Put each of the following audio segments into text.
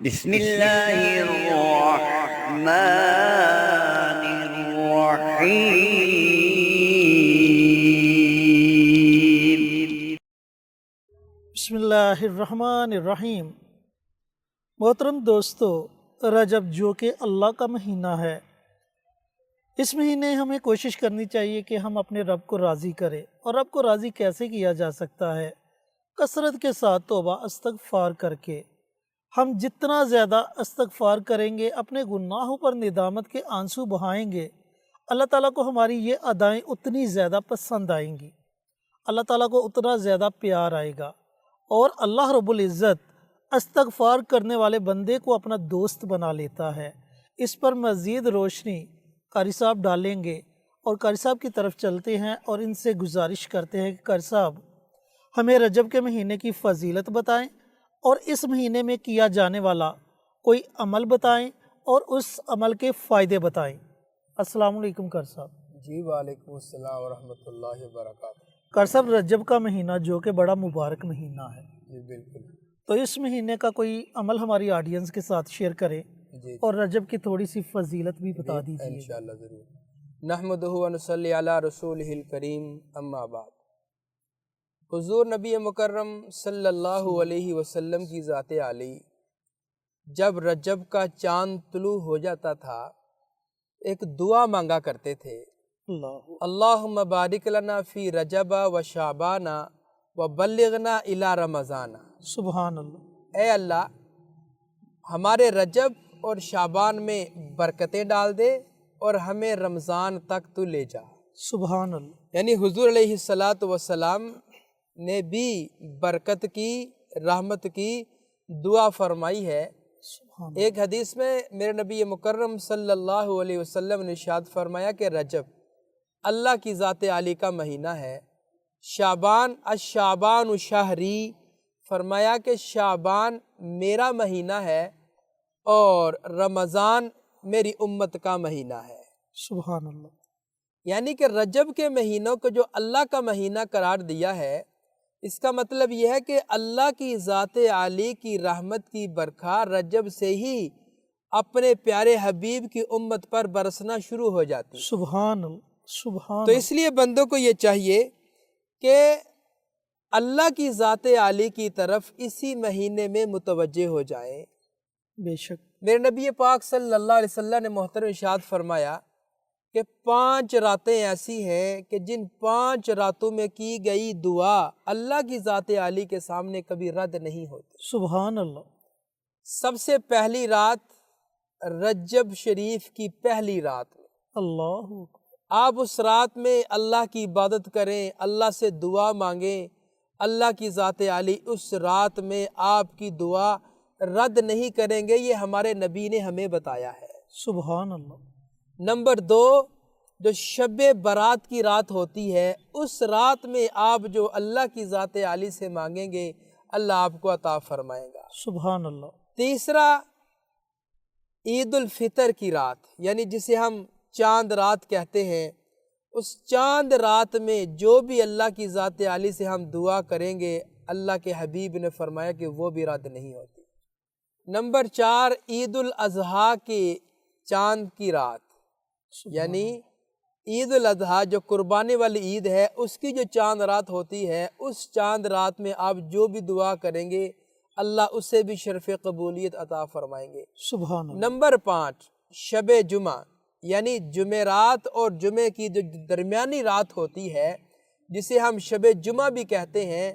بسم اللہ الرحمن الرحیم۔ بسم اللہ الرحمن الرحیم۔ محترم دوستو، رجب جو کہ اللہ کا مہینہ ہے، اس مہینے ہمیں کوشش کرنی چاہیے کہ ہم اپنے رب کو راضی کریں۔ اور رب کو راضی کیسے کیا جا سکتا ہے؟ کثرت کے ساتھ توبہ استغفار کر کے۔ ہم جتنا زیادہ استغفار کریں گے، اپنے گناہوں پر ندامت کے آنسو بہائیں گے، اللہ تعالیٰ کو ہماری یہ ادائیں اتنی زیادہ پسند آئیں گی، اللہ تعالیٰ کو اتنا زیادہ پیار آئے گا، اور اللہ رب العزت استغفار کرنے والے بندے کو اپنا دوست بنا لیتا ہے۔ اس پر مزید روشنی قاری صاحب ڈالیں گے، اور قاری صاحب کی طرف چلتے ہیں اور ان سے گزارش کرتے ہیں کہ قاری صاحب ہمیں رجب کے مہینے کی فضیلت بتائیں، اور اس مہینے میں کیا جانے والا کوئی عمل بتائیں، اور اس عمل کے فائدے بتائیں۔ السلام علیکم قاری صاحب۔ جی وعلیکم السلام ورحمۃ اللہ وبرکاتہ۔ قاری صاحب، رجب کا مہینہ جو کہ بڑا مبارک مہینہ ہے، جی بالکل۔ تو اس مہینے کا کوئی عمل ہماری آڈینس کے ساتھ شیئر کریں، جی اور رجب کی تھوڑی سی فضیلت بھی بتا دیجیے۔ انشاءاللہ ضرور۔ نحمدہ و نصلی علی رسولہ الکریم، اما بعد۔ حضور نبی مکرم صلی اللہ علیہ وسلم کی ذات عالی جب رجب کا چاند طلوع ہو جاتا تھا، ایک دعا مانگا کرتے تھے، اللہم بارک لنا فی رجب و شعبان و بلغنا الی رمضان۔ سبحان اللہ۔ اے اللہ، ہمارے رجب اور شعبان میں برکتیں ڈال دے اور ہمیں رمضان تک تو لے جا۔ سبحان اللہ۔ یعنی حضور علیہ السلام نے بھی برکت کی، رحمت کی دعا فرمائی ہے۔ سبحان ایک حدیث میں میرے نبی مکرم صلی اللہ علیہ وسلم نے ارشاد فرمایا کہ رجب اللہ کی ذات عالی کا مہینہ ہے، شعبان الشعبان شہری، فرمایا کہ شعبان میرا مہینہ ہے اور رمضان میری امت کا مہینہ ہے۔ سبحان اللہ۔ یعنی کہ رجب کے مہینوں کو جو اللہ کا مہینہ قرار دیا ہے، اس کا مطلب یہ ہے کہ اللہ کی ذات عالی کی رحمت کی برکھا رجب سے ہی اپنے پیارے حبیب کی امت پر برسنا شروع ہو جاتی ہے۔ سبحان اللہ۔ سبحان تو اس لیے بندوں کو یہ چاہیے کہ اللہ کی ذات عالی کی طرف اسی مہینے میں متوجہ ہو جائیں۔ بے شک۔ میرے نبی پاک صلی اللہ علیہ وسلم نے محترم ارشاد فرمایا کہ 5 راتیں ایسی ہیں کہ جن 5 راتوں میں کی گئی دعا اللہ کی ذات عالی کے سامنے کبھی رد نہیں ہوتی۔ سبحان اللہ۔ سب سے پہلی رات رجب شریف کی پہلی رات میں اللہ اکبر۔ آپ اس رات میں اللہ کی عبادت کریں، اللہ سے دعا مانگیں، اللہ کی ذات عالی اس رات میں آپ کی دعا رد نہیں کریں گے، یہ ہمارے نبی نے ہمیں بتایا ہے۔ سبحان اللہ۔ نمبر 2، جو شب برات کی رات ہوتی ہے، اس رات میں آپ جو اللہ کی ذات عالی سے مانگیں گے، اللہ آپ کو عطا فرمائے گا۔ سبحان اللہ۔ تیسرا، عید الفطر کی رات، یعنی جسے ہم چاند رات کہتے ہیں، اس چاند رات میں جو بھی اللہ کی ذات عالی سے ہم دعا کریں گے، اللہ کے حبیب نے فرمایا کہ وہ بھی رد نہیں ہوتی۔ نمبر 4، عید الاضحیٰ کے چاند کی رات، یعنی عید الاضحیٰ جو قربانی والی عید ہے، اس کی جو چاند رات ہوتی ہے، اس چاند رات میں آپ جو بھی دعا کریں گے، اللہ اسے بھی شرف قبولیت عطا فرمائیں گے۔ سبحان اللہ۔ نمبر 5، شب جمعہ، یعنی جمعرات اور جمعے کی جو درمیانی رات ہوتی ہے، جسے ہم شب جمعہ بھی کہتے ہیں،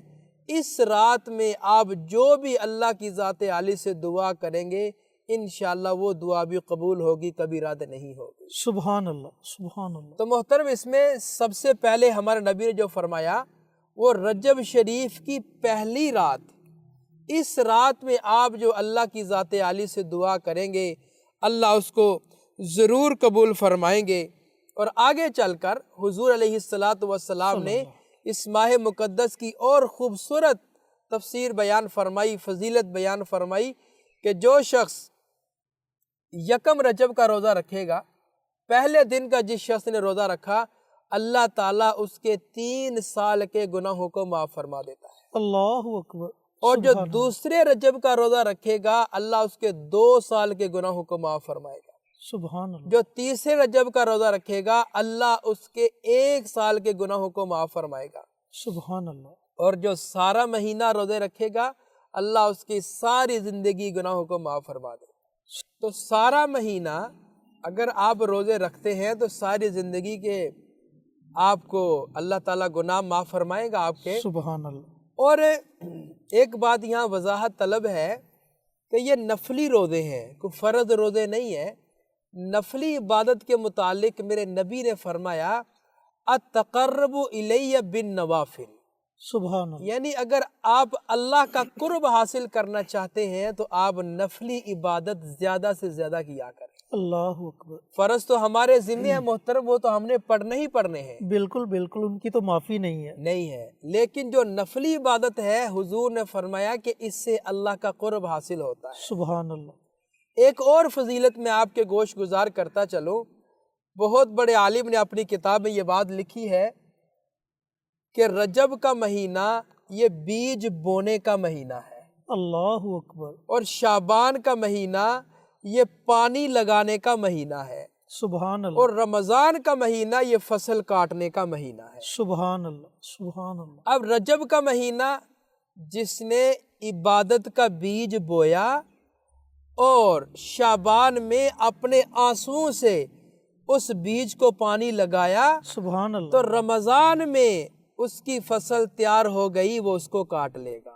اس رات میں آپ جو بھی اللہ کی ذات عالی سے دعا کریں گے، انشاءاللہ وہ دعا بھی قبول ہوگی، کبھی رد نہیں ہوگی۔ سبحان اللہ۔ سبحان اللہ۔ تو محترم، اس میں سب سے پہلے ہمارے نبی نے جو فرمایا وہ رجب شریف کی پہلی رات، اس رات میں آپ جو اللہ کی ذات عالی سے دعا کریں گے، اللہ اس کو ضرور قبول فرمائیں گے۔ اور آگے چل کر حضور علیہ السلام نے اس ماہ مقدس کی اور خوبصورت تفسیر بیان فرمائی، فضیلت بیان فرمائی کہ جو شخص یکم رجب کا روزہ رکھے گا، پہلے دن کا جس شخص نے روزہ رکھا، اللہ تعالیٰ اس کے 3 سال کے گناہوں کو معاف فرما دیتا ہے۔ اللہ اکبر۔ اور جو سبحان اللہ، دوسرے رجب کا روزہ رکھے گا اللہ اس کے 2 سال کے گناہوں کو معاف فرمائے گا۔ سبحان اللہ، جو تیسرے رجب کا روزہ رکھے گا اللہ اس کے 1 سال کے گناہوں کو معاف فرمائے گا۔ سبحان اللہ، اور جو سارا مہینہ روزے رکھے گا اللہ اس کی ساری زندگی گناہوں کو معاف فرما دے۔ تو سارا مہینہ اگر آپ روزے رکھتے ہیں تو ساری زندگی کے آپ کو اللہ تعالیٰ گناہ معاف فرمائے گا آپ کے۔ سبحان اللہ، اور ایک بات یہاں وضاحت طلب ہے کہ یہ نفلی روزے ہیں، کوئی فرض روزے نہیں ہیں۔ نفلی عبادت کے متعلق میرے نبی نے فرمایا التقرب الی بالنوافل، سبحان اللہ، یعنی اگر آپ اللہ کا قرب حاصل کرنا چاہتے ہیں تو آپ نفلی عبادت زیادہ سے زیادہ کیا کریں۔ اللہ اکبر، فرض تو ہمارے ذمہ ہے محترم، وہ تو ہم نے پڑھنے ہی پڑھنے ہیں، بالکل بالکل، ان کی تو معافی نہیں ہے۔ نہیں ہے، لیکن جو نفلی عبادت ہے حضور نے فرمایا کہ اس سے اللہ کا قرب حاصل ہوتا ہے۔ سبحان اللہ، ایک اور فضیلت میں آپ کے گوش گزار کرتا چلوں، بہت بڑے عالم نے اپنی کتاب میں یہ بات لکھی ہے کہ رجب کا مہینہ یہ بیج بونے کا مہینہ ہے، اللہ اکبر، اور شعبان کا مہینہ یہ پانی لگانے کا مہینہ ہے، سبحان اللہ، اور رمضان کا مہینہ یہ فصل کاٹنے کا مہینہ ہے۔ سبحان اللہ، سبحان اللہ، اب رجب کا مہینہ جس نے عبادت کا بیج بویا اور شعبان میں اپنے آنسوؤں سے اس بیج کو پانی لگایا سبحان تو اللہ، رمضان میں اس کی فصل تیار ہو گئی، وہ اس کو کاٹ لے گا،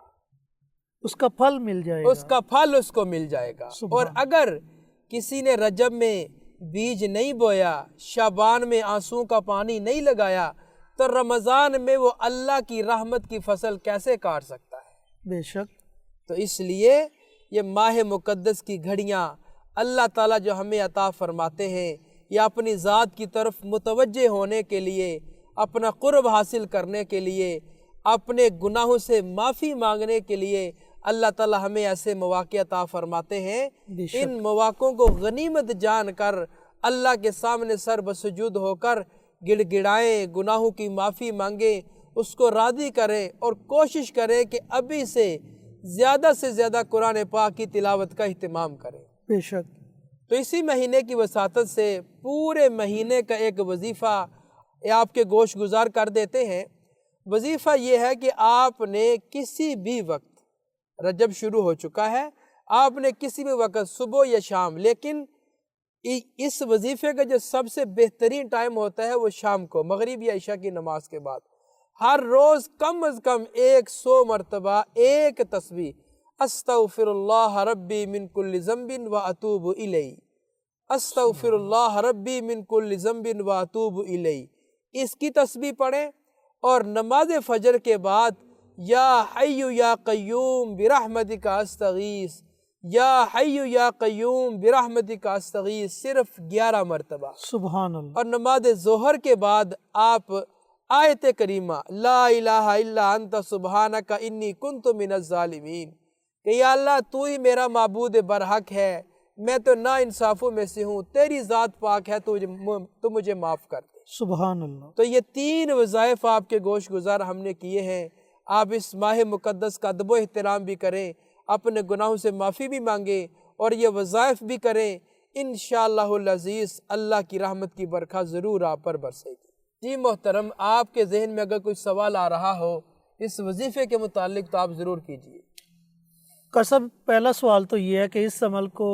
اس کا پھل مل جائے گا، اس کا پھل اس کو مل جائے گا۔ سبحان اور اگر کسی نے رجب میں بیج نہیں بویا، شعبان میں آنسوؤں کا پانی نہیں لگایا تو رمضان میں وہ اللہ کی رحمت کی فصل کیسے کاٹ سکتا ہے؟ بے شک، تو اس لیے یہ ماہ مقدس کی گھڑیاں اللہ تعالیٰ جو ہمیں عطا فرماتے ہیں، یہ اپنی ذات کی طرف متوجہ ہونے کے لیے، اپنا قرب حاصل کرنے کے لیے، اپنے گناہوں سے معافی مانگنے کے لیے اللہ تعالیٰ ہمیں ایسے مواقع عطا فرماتے ہیں۔ بے شک، ان مواقعوں کو غنیمت جان کر اللہ کے سامنے سر بسجود ہو کر گڑ گڑائیں، گناہوں کی معافی مانگیں، اس کو راضی کریں اور کوشش کریں کہ ابھی سے زیادہ قرآن پاک کی تلاوت کا اہتمام کریں۔ بے شک، تو اسی مہینے کی وساطت سے پورے مہینے کا ایک وظیفہ آپ کے گوش گزار کر دیتے ہیں۔ وظیفہ یہ ہے کہ آپ نے کسی بھی وقت، رجب شروع ہو چکا ہے، آپ نے کسی بھی وقت صبح یا شام، لیکن اس وظیفے کا جو سب سے بہترین ٹائم ہوتا ہے وہ شام کو، مغرب یا عشاء کی نماز کے بعد، ہر روز کم از کم 100 مرتبہ ایک تسبیح استغفر اللہ ربی من کل ذنب و اتوب الیہ، استغفر اللہ ربی من کل ذنب و اتوب الیہ، اس کی تسبیح پڑھیں۔ اور نماز فجر کے بعد یا حی یا قیوم برحمتک استغیث، یا حی یا قیوم برحمتک استغیث صرف 11 مرتبہ۔ سبحان اللہ، اور نماز ظہر کے بعد آپ آیت کریمہ لا الہ الا انت سبحانک انی کنت من الظالمین، کہ یا اللہ تو ہی میرا معبود برحق ہے، میں تو نا انصافوں میں سے ہوں، تیری ذات پاک ہے، تو مجھے معاف کر دے۔ سبحان اللہ، تو یہ 3 وظائف آپ کے گوش گزار ہم نے کیے ہیں۔ آپ اس ماہ مقدس کا ادب و احترام بھی کریں، اپنے گناہوں سے معافی بھی مانگیں اور یہ وظائف بھی کریں، انشاءاللہ العزیز اللہ کی رحمت کی برکھا ضرور آپ پر برسے گی۔ جی محترم، آپ کے ذہن میں اگر کوئی سوال آ رہا ہو اس وظیفے کے متعلق تو آپ ضرور کیجیے۔ قصب پہلا سوال تو یہ ہے کہ اس عمل کو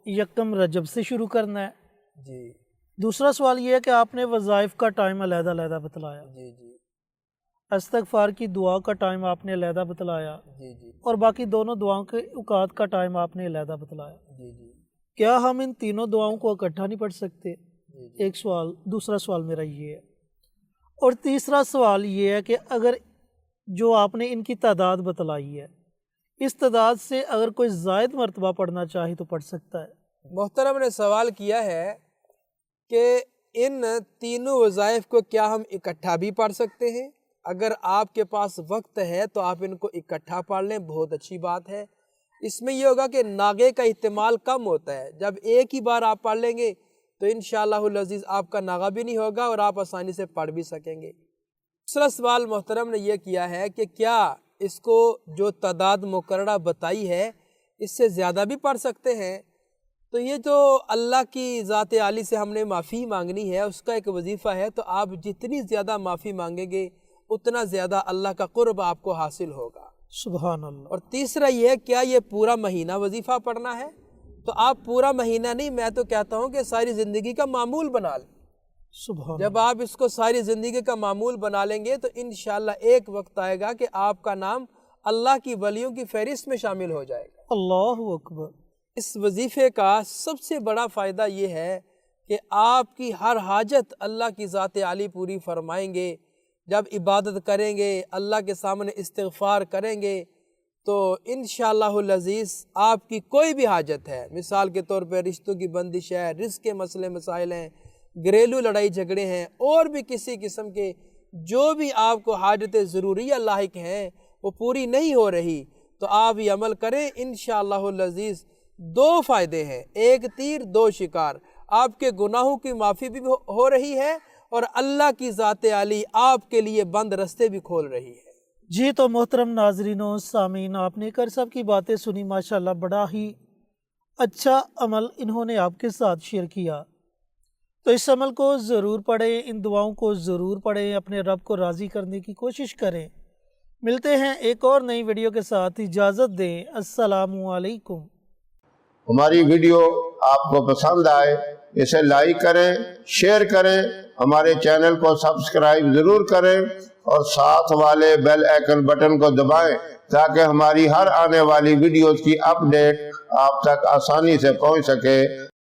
یکم رجب سے شروع کرنا ہے۔ جی دوسرا سوال یہ ہے کہ آپ نے وظائف کا ٹائم علیحدہ علیحدہ بتلایا، جی جی استغفار کی دعا کا ٹائم آپ نے علیحدہ بتلایا، جی جی اور باقی دونوں دعاؤں کے اوقات کا ٹائم آپ نے علیحدہ بتلایا۔ جی جی کیا ہم ان تینوں دعاؤں کو اکٹھا نہیں پڑھ سکتے؟ جی ایک سوال۔ دوسرا سوال میرا یہ ہے، اور تیسرا سوال یہ ہے کہ اگر جو آپ نے ان کی تعداد بتلائی ہے، اس تعداد سے اگر کوئی زائد مرتبہ پڑھنا چاہے تو پڑھ سکتا ہے؟ محترم نے سوال کیا ہے کہ ان تینوں وظائف کو کیا ہم اکٹھا بھی پڑھ سکتے ہیں؟ اگر آپ کے پاس وقت ہے تو آپ ان کو اکٹھا پڑھ لیں، بہت اچھی بات ہے۔ اس میں یہ ہوگا کہ ناغے کا احتمال کم ہوتا ہے، جب ایک ہی بار آپ پڑھ لیں گے تو انشاءاللہ العزیز آپ کا ناغہ بھی نہیں ہوگا اور آپ آسانی سے پڑھ بھی سکیں گے۔ دوسرا سوال محترم نے یہ کیا ہے کہ کیا اس کو جو تعداد مقررہ بتائی ہے اس سے زیادہ بھی پڑھ سکتے ہیں۔ تو یہ جو اللہ کی ذات عالی سے ہم نے معافی مانگنی ہے اس کا ایک وظیفہ ہے، تو آپ جتنی زیادہ معافی مانگیں گے اتنا زیادہ اللہ کا قرب آپ کو حاصل ہوگا۔ سبحان اللہ۔ اور تیسرا یہ ہے، کیا یہ پورا مہینہ وظیفہ پڑھنا ہے؟ تو آپ پورا مہینہ نہیں، میں تو کہتا ہوں کہ ساری زندگی کا معمول بنا لیں۔ سبحان جب آپ اس کو ساری زندگی کا معمول بنا لیں گے تو انشاءاللہ ایک وقت آئے گا کہ آپ کا نام اللہ کی ولیوں کی فہرست میں شامل ہو جائے گا۔ اللہ اکبر۔ اس وظیفے کا سب سے بڑا فائدہ یہ ہے کہ آپ کی ہر حاجت اللہ کی ذات عالی پوری فرمائیں گے۔ جب عبادت کریں گے، اللہ کے سامنے استغفار کریں گے تو انشاءاللہ العزیز آپ کی کوئی بھی حاجت ہے، مثال کے طور پہ رشتوں کی بندش ہے، رزق کے مسئلے مسائل ہیں، گھریلو لڑائی جھگڑے ہیں، اور بھی کسی قسم کے جو بھی آپ کو حاجتیں ضروریہ لاحق ہیں وہ پوری نہیں ہو رہی، تو آپ یہ عمل کریں انشاءاللہ العزیز۔ دو فائدے ہیں، ایک تیر دو شکار، آپ کے گناہوں کی معافی بھی ہو رہی ہے اور اللہ کی ذات عالی آپ کے لیے بند رستے بھی کھول رہی ہے۔ جی تو محترم ناظرین و سامعین، آپ نے کر سب کی باتیں سنی، ماشاءاللہ بڑا ہی اچھا عمل انہوں نے آپ کے ساتھ شیئر کیا۔ تو اس عمل کو ضرور پڑھیں، ان دعاؤں کو ضرور پڑھیں، اپنے رب کو راضی کرنے کی کوشش کریں۔ ملتے ہیں ایک اور نئی ویڈیو کے ساتھ، اجازت دیں، السلام علیکم۔ ہماری ویڈیو آپ کو پسند آئے اسے لائک کریں، شیئر کریں، ہمارے چینل کو سبسکرائب ضرور کریں اور ساتھ والے بیل آئیکن بٹن کو دبائیں تاکہ ہماری ہر آنے والی ویڈیوز کی اپڈیٹ آپ تک آسانی سے پہنچ سکے۔